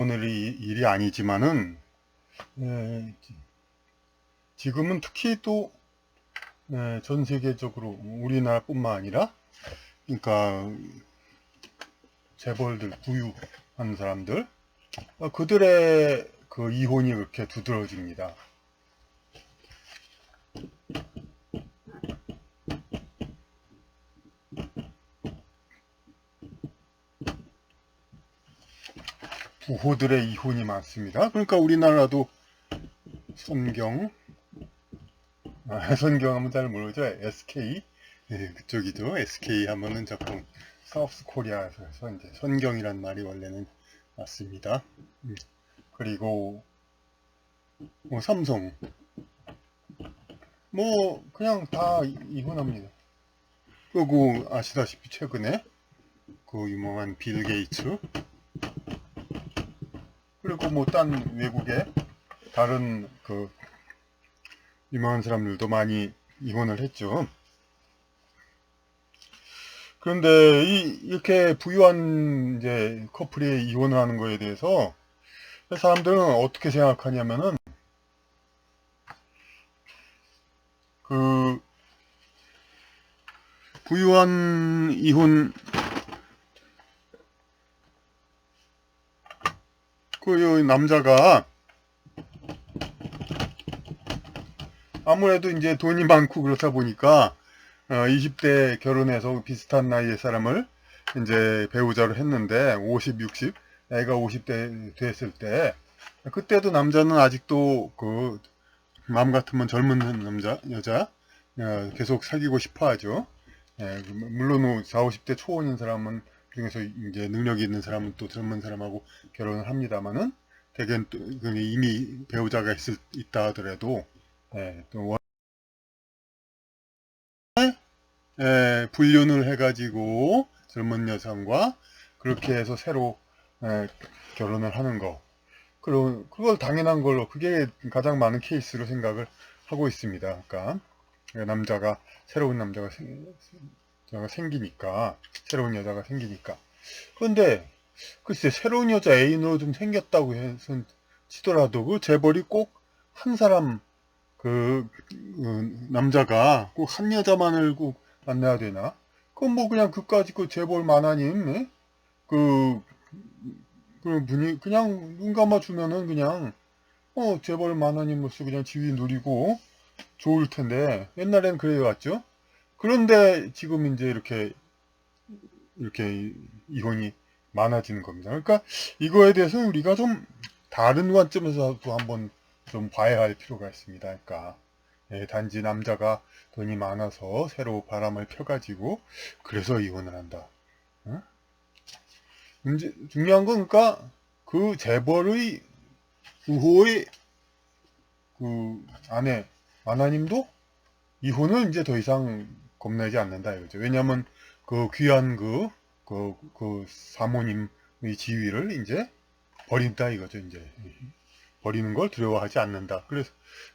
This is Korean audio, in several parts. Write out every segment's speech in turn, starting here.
오늘이 일이 아니지만은 지금은 특히 또 전 세계적으로 우리나라뿐만 아니라 그러니까 재벌들 부유한 사람들 그들의 그 이혼이 그렇게 두드러집니다. 부호들의 이혼이 많습니다. 그러니까 우리나라도 선경 선경 하면 잘 모르죠. SK 그쪽이죠. SK 하면은 자꾸 사우스 코리아에서 이제 선경이란 말이 원래는 맞습니다. 그리고 뭐 삼성 뭐 그냥 다 이혼합니다. 그리고 아시다시피 최근에 그 유명한 빌 게이츠 그리고 뭐 딴 외국의 다른 그 유명한 사람들도 많이 이혼을 했죠. 그런데 이렇게 부유한 이제 커플이 이혼을 하는 거에 대해서 사람들은 어떻게 생각하냐면은 그 부유한 이혼 그 남자가 아무래도 이제 돈이 많고 그렇다 보니까 20대 결혼해서 비슷한 나이의 사람을 이제 배우자로 했는데 50, 60 애가 50대 됐을 때 그때도 남자는 아직도 그 마음 같으면 젊은 남자 여자 계속 사귀고 싶어 하죠. 물론 40, 50대 초혼인 사람은 중에서 이제 능력이 있는 사람은 또 젊은 사람하고 결혼을 합니다만은 대개는 또 이미 배우자가 있다 하더라도 또 불륜을 해가지고 젊은 여성과 그렇게 해서 새로 결혼을 하는 거. 그걸 당연한 걸로 그게 가장 많은 케이스로 생각을 하고 있습니다. 그러니까 남자가 새로운 남자가 생기니까 새로운 여자가 생기니까. 그런데 글쎄 새로운 여자 애인으로 좀 생겼다고 해서 치더라도 그 재벌이 꼭 한 사람 남자가 꼭 한 여자만을 꼭 만나야 되나? 그건 뭐 그냥 그까짓 그 재벌 만화님 그, 그 분이 그냥 눈 감아주면은 그냥 재벌 만화님으로서 그냥 지위 누리고 좋을 텐데 옛날엔 그래 왔죠. 그런데 지금 이제 이렇게 이혼이 많아지는 겁니다. 그러니까 이거에 대해서는 우리가 좀 다른 관점에서도 한번 좀 봐야 할 필요가 있습니다. 그러니까 단지 남자가 돈이 많아서 새로 바람을 펴가지고 그래서 이혼을 한다. 어? 중요한 건 그러니까 그 재벌의 부호의 그 아내 아나님도 이혼을 이제 더 이상 겁내지 않는다 이거죠. 왜냐하면 그 귀한 그 사모님의 지위를 이제 버린다 이거죠. 이제 버리는 걸 두려워하지 않는다. 그래서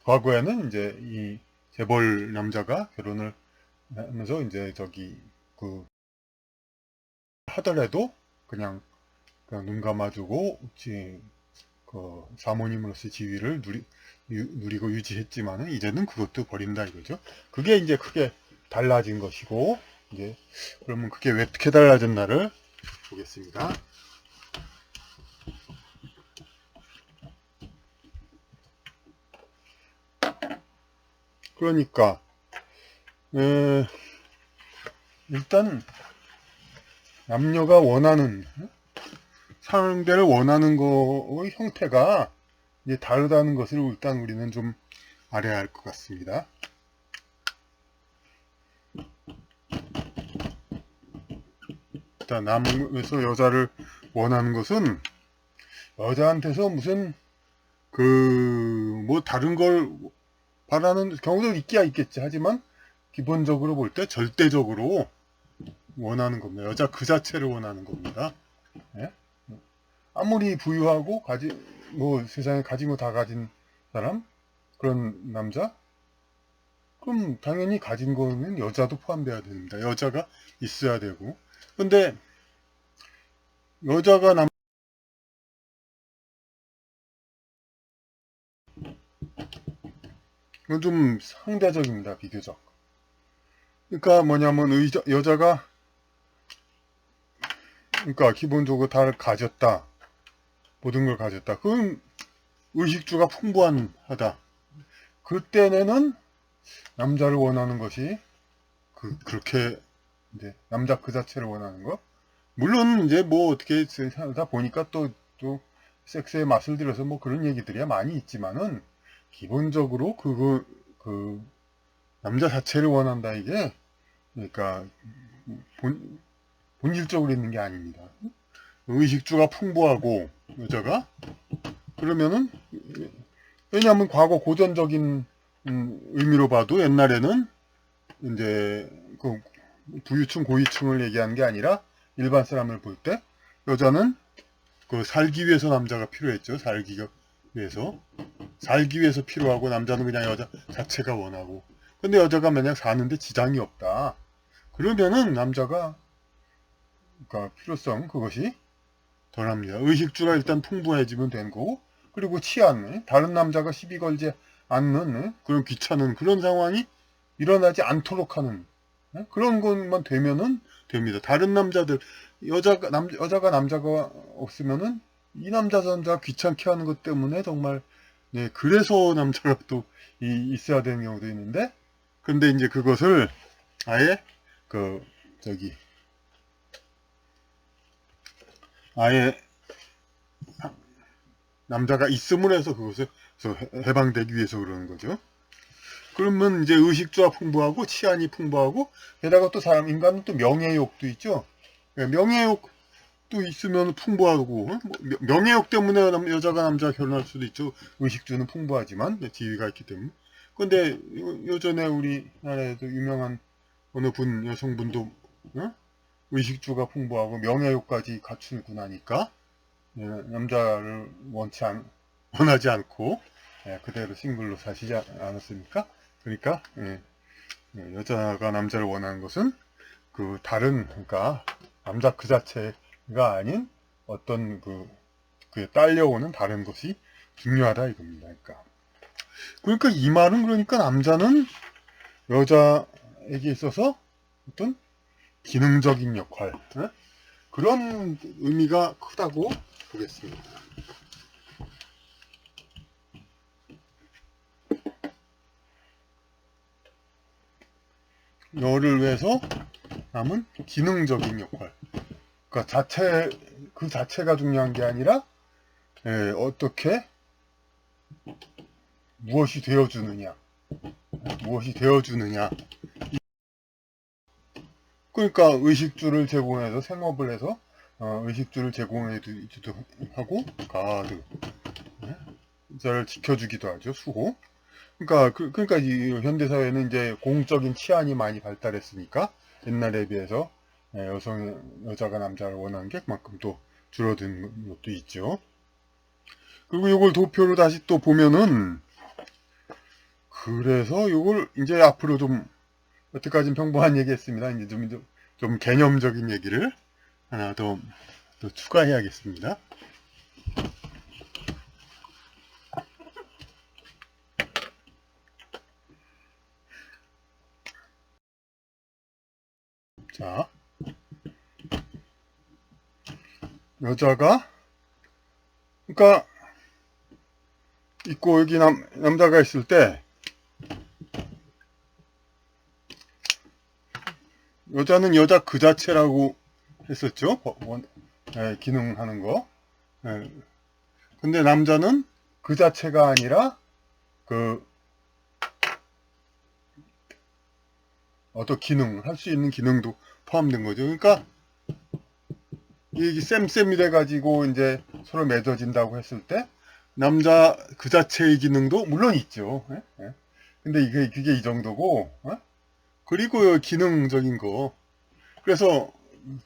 과거에는 이제 이 재벌 남자가 결혼을 하면서 이제 그 하더라도 그냥 눈 감아주고 그 사모님으로서 지위를 누리고 유지했지만은 이제는 그것도 버린다 이거죠. 그게 이제 크게 달라진 것이고 이제 그러면 그게 왜 어떻게 달라졌나를 보겠습니다. 그러니까 일단 남녀가 원하는 상대를 원하는 거의 형태가 이제 다르다는 것을 일단 우리는 좀 알아야 할 것 같습니다. 일단 남에서 여자를 원하는 것은 여자한테서 무슨 뭐 다른 걸 바라는 경우도 있기야 있겠지. 하지만 기본적으로 볼 때 절대적으로 원하는 겁니다. 여자 그 자체를 원하는 겁니다. 예? 아무리 부유하고 뭐 세상에 가진 거 다 가진 사람 그런 남자 그럼 당연히 가진 거는 여자도 포함돼야 됩니다. 여자가 있어야 되고 근데 여자가 이건 좀 상대적입니다. 비교적. 그러니까 뭐냐면 여자가 그러니까 기본적으로 다 가졌다. 모든 걸 가졌다. 그럼 의식주가 풍부한 하다. 그때는 남자를 원하는 것이 그렇게 이제 남자 그 자체를 원하는 거. 물론 이제 뭐 어떻게 살다 보니까 또 섹스의 맛을 들여서 뭐 그런 얘기들이 많이 있지만은 기본적으로 그 남자 자체를 원한다 이게 그러니까 본질적으로 있는 게 아닙니다. 의식주가 풍부하고 여자가 그러면은 왜냐하면 과거 고전적인 의미로 봐도 옛날에는 이제 그 부유층 고위층을 얘기하는 게 아니라 일반 사람을 볼 때 여자는 그 살기 위해서 남자가 필요했죠. 살기 위해서 필요하고 남자는 그냥 여자 자체가 원하고 근데 여자가 만약 사는데 지장이 없다. 그러면은 남자가 그러니까 필요성 그것이 덜합니다. 의식주가 일단 풍부해지면 된 거고 그리고 치안 다른 남자가 시비 걸지 않는 그런 귀찮은 그런 상황이 일어나지 않도록 하는 그런 것만 되면은 됩니다. 다른 남자들 여자가 남자가 없으면은 이 남자 귀찮게 하는 것 때문에 정말 네, 그래서 남자가 또 있어야 되는 경우도 있는데 근데 이제 그것을 아예 그 저기 아예 남자가 있음을 해서 그것을 해방되기 위해서 그러는 거죠. 그러면 이제 의식주가 풍부하고 치안이 풍부하고 게다가 또 인간은 또 명예욕도 있죠. 명예욕도 있으면 풍부하고 뭐 명예욕 때문에 여자가 남자가 결혼할 수도 있죠. 의식주는 풍부하지만 지위가 있기 때문에. 근데 요전에 우리나라에도 유명한 어느 분 여성분도 의식주가 풍부하고 명예욕까지 갖추고 나니까 남자를 원하지 않고 그대로 싱글로 사시지 않았습니까? 그러니까 여자가 남자를 원하는 것은 그 다른 그러니까 남자 그 자체가 아닌 어떤 그에 딸려오는 다른 것이 중요하다 이겁니다. 그러니까 이 말은 그러니까 남자는 여자에게 있어서 어떤 기능적인 역할 그런 의미가 크다고 보겠습니다. 너를 위해서 남은 기능적인 역할. 그러니까 그 자체가 중요한 게 아니라 어떻게 무엇이 되어주느냐. 그러니까 의식주를 제공해서 생업을 해서 의식주를 제공해주기도 하고 가드 를 지켜주기도 하죠. 수호. 그러니까 이 현대 사회는 이제 공적인 치안이 많이 발달했으니까 옛날에 비해서 여자가 남자를 원하는 게 그만큼 또 줄어든 것도 있죠. 그리고 이걸 도표로 다시 또 보면은 그래서 이걸 이제 앞으로 좀 여태까지는 평범한 얘기했습니다. 이제 좀 개념적인 얘기를 하나 더 추가해야겠습니다. 자, 여자가 그러니까 있고 여기 남자가 있을 때 여자는 여자 그 자체라고 했었죠. 기능하는 거. 근데 남자는 그 자체가 아니라 어떤 기능, 할 수 있는 기능도 포함된 거죠. 그러니까 이게 쌤이 돼가지고 이제 서로 맺어진다고 했을 때 남자 그 자체의 기능도 물론 있죠. 근데 그게 이 정도고, 그리고 기능적인 거. 그래서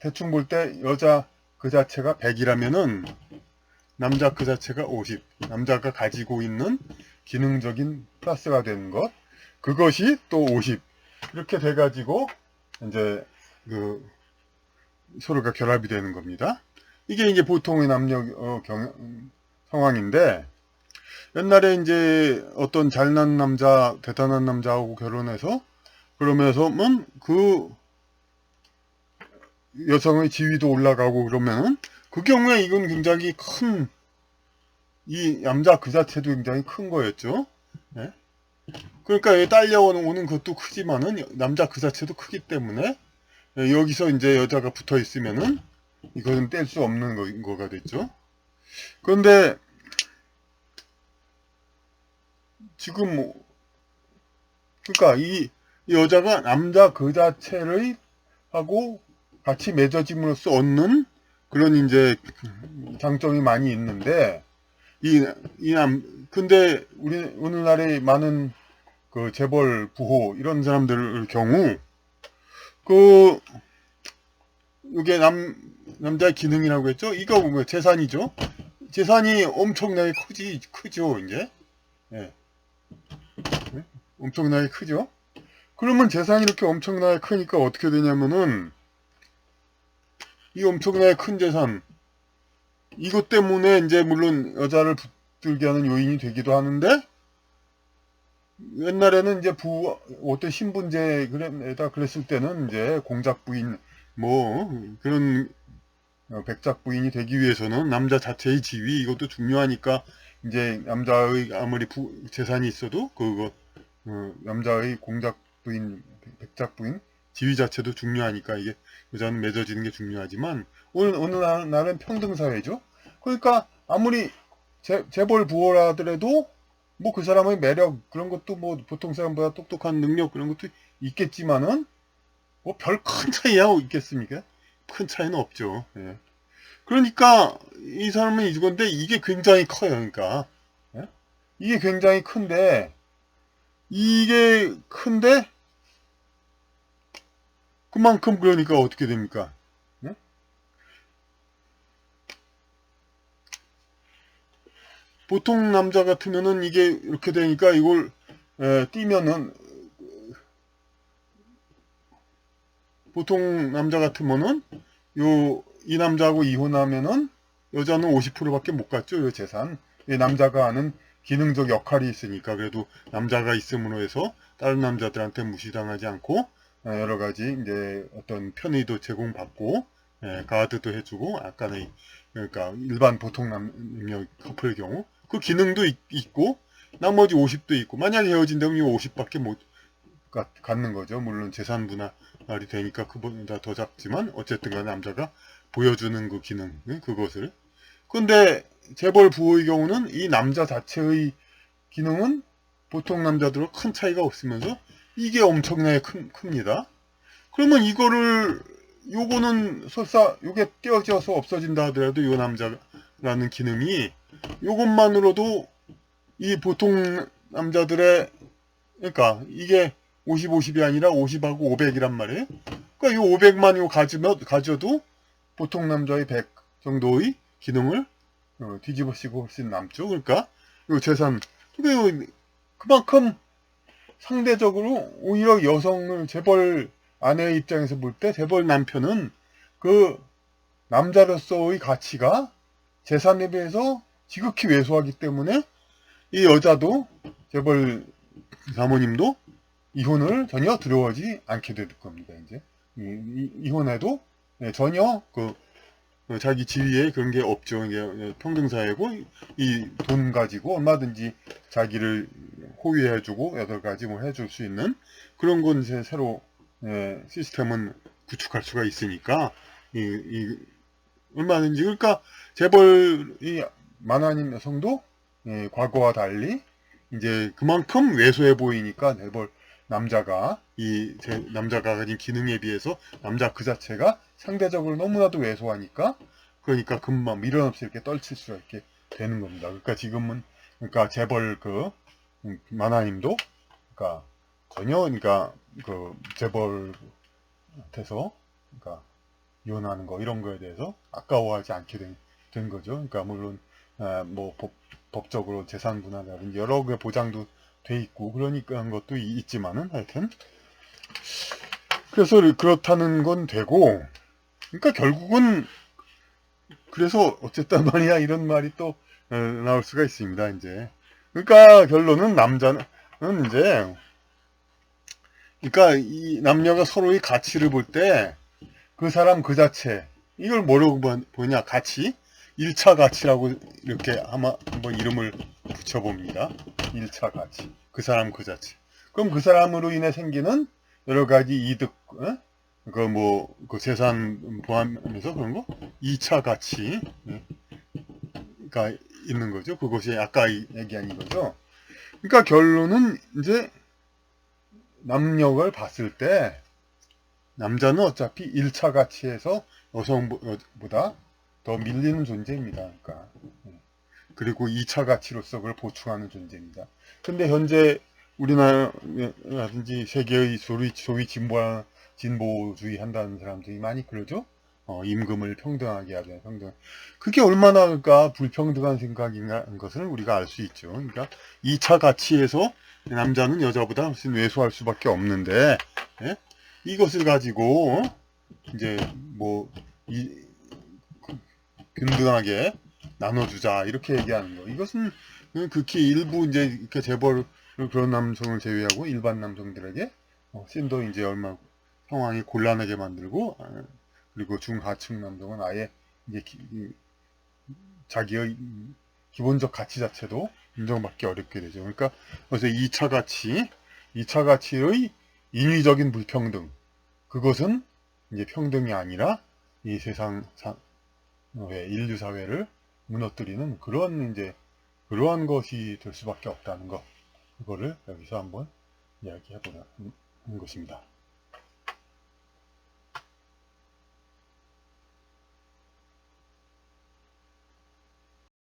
대충 볼 때 여자 그 자체가 100이라면은 남자 그 자체가 50. 남자가 가지고 있는 기능적인 플러스가 되는 것. 그것이 또 50. 이렇게 돼가지고 이제 서로가 결합이 되는 겁니다. 이게 이제 보통의 남녀 상황인데 옛날에 이제 어떤 잘난 남자, 대단한 남자하고 결혼해서 그러면서는 그 여성의 지위도 올라가고 그러면은 그 경우에 이건 굉장히 큰, 이 남자 그 자체도 굉장히 큰 거였죠. 예? 그러니까 딸려오는 것도 크지만은 남자 그 자체도 크기 때문에 여기서 이제 여자가 붙어 있으면은 이거는 뗄 수 없는 거가 됐죠. 그런데 지금 뭐 그러니까 이 여자가 남자 그 자체를 하고 같이 맺어짐으로써 얻는 그런 이제 장점이 많이 있는데 근데 우리 오늘날에 많은 그 재벌 부호 이런 사람들 경우 그 이게 남자의 기능이라고 했죠. 이거 뭐 재산이죠. 재산이 엄청나게 크죠 이제. 예. 엄청나게 크죠. 그러면 재산이 이렇게 엄청나게 크니까 어떻게 되냐면은 이 엄청나게 큰 재산 이것 때문에 이제 물론 여자를 붙들게 하는 요인이 되기도 하는데 옛날에는 이제 어떤 신분제에다 그랬을 때는 이제 공작 부인 뭐 그런 백작 부인이 되기 위해서는 남자 자체의 지위 이것도 중요하니까 이제 남자의 아무리 재산이 있어도 그거 남자의 공작 부인 백작 부인 지위 자체도 중요하니까 이게 여자는 맺어지는 게 중요하지만 오늘날은 평등사회죠. 그러니까 아무리 재벌 부호라 하더라도 뭐 그 사람의 매력 그런 것도 뭐 보통 사람보다 똑똑한 능력 그런 것도 있겠지만은 뭐 별 큰 차이야 있겠습니까? 큰 차이는 없죠. 예. 그러니까 이 사람은 이건데 이게 굉장히 커요. 그러니까 예? 이게 굉장히 큰데 그만큼 그러니까 어떻게 됩니까? 예? 보통 남자 같으면은 이게 이렇게 되니까 이걸 뛰면은 보통 남자 같으면은 이 남자하고 이혼하면은 여자는 50%밖에 못 갔죠. 요 재산. 이 남자가 하는 기능적 역할이 있으니까 그래도 남자가 있음으로 해서 다른 남자들한테 무시당하지 않고 여러 가지 이제 어떤 편의도 제공받고 가드도 해주고 아까의 그러니까 일반 보통 남녀 커플의 경우 그 기능도 있고 나머지 50도 있고 만약에 헤어진다면 이 50밖에 못 갖는 거죠. 물론 재산 분할이 되니까 그보다 더 작지만 어쨌든 간에 남자가 보여주는 그 기능 그것을 근데 재벌 부호의 경우는 이 남자 자체의 기능은 보통 남자들과 큰 차이가 없으면서 이게 엄청나게 큽니다. 그러면 요거는 설사 요게 떼어져서 없어진다 하더라도 요 남자라는 기능이 요것만으로도 이 보통 남자들의 그러니까 이게 50, 50이 아니라 50하고 500이란 말이에요. 그러니까 이 500만 요 가져도 보통 남자의 100 정도의 기능을 뒤집어 씌고 훨씬 남죠. 그러니까 요 재산 그만큼 상대적으로 오히려 여성을 재벌 아내의 입장에서 볼 때 재벌 남편은 그 남자로서의 가치가 재산에 비해서 지극히 왜소하기 때문에 이 여자도 재벌 사모님도 이혼을 전혀 두려워하지 않게 될 겁니다. 이제 이혼해도 전혀 자기 지위에 그런 게 없죠. 이게 평등사회고 이 돈 가지고 얼마든지 자기를 호위해주고 여러 가지 뭐 해줄 수 있는 그런 건 이제 새로 시스템은 구축할 수가 있으니까 얼마든지 그러니까 재벌이 많은 여성도 과거와 달리 이제 그만큼 왜소해 보이니까 재벌 남자가 남자가 가진 기능에 비해서 남자 그 자체가 상대적으로 너무나도 왜소하니까 그러니까 금방 미련 없이 이렇게 떨칠 수가 있게 되는 겁니다. 그러니까 지금은 그러니까 재벌 마나님도 그러니까 전혀 그러니까 그 재벌한테서 그러니까 이혼하는 거 이런 거에 대해서 아까워하지 않게 된 거죠. 그러니까 물론 뭐 법적으로 재산 분할이라든지 여러 개 보장도 돼 있고 그러니까 한 것도 있지만은 하여튼 그래서 그렇다는 건 되고 그러니까 결국은 그래서 어쨌단 말이야 이런 말이 또 나올 수가 있습니다. 이제 그러니까 결론은 남자는 이제, 그러니까 이 남녀가 서로의 가치를 볼 때 그 사람 그 자체, 이걸 뭐라고 보냐, 가치? 1차 가치라고 이렇게 아마 한번 이름을 붙여봅니다. 1차 가치. 그 사람 그 자체. 그럼 그 사람으로 인해 생기는 여러 가지 이득, 그 재산 포함해서 그런 거? 2차 가치가 있는 거죠. 그것이 아까 얘기한 이거죠. 그러니까 결론은 이제 남녀를 봤을 때 남자는 어차피 1차 가치에서 여성보다 더 밀리는 존재입니다. 그러니까. 그리고 2차 가치로서 그걸 보충하는 존재입니다. 근데 현재 우리나라라든지 세계의 소위 진보주의 한다는 사람들이 많이 그러죠? 임금을 평등하게 하자, 평등. 그게 얼마나 그러니까 불평등한 생각인가 하는 것을 우리가 알 수 있죠. 그러니까 2차 가치에서 남자는 여자보다 훨씬 왜소할 수밖에 없는데, 예? 이것을 가지고 이제 뭐 균등하게 나눠주자 이렇게 얘기하는 거. 이것은 극히 일부 이제 이렇게 재벌 그런 남성을 제외하고 일반 남성들에게 씬도 이제 얼마 상황이 곤란하게 만들고, 그리고 중하층 남성은 아예 이제 자기의 기본적 가치 자체도 인정받기 어렵게 되죠. 그러니까 그래서 2차 가치, 2차 가치의 인위적인 불평등, 그것은 이제 평등이 아니라 이 인류 사회를 무너뜨리는 그러한 것이 될 수밖에 없다는 것. 그거를 여기서 한번 이야기해 보는 것입니다.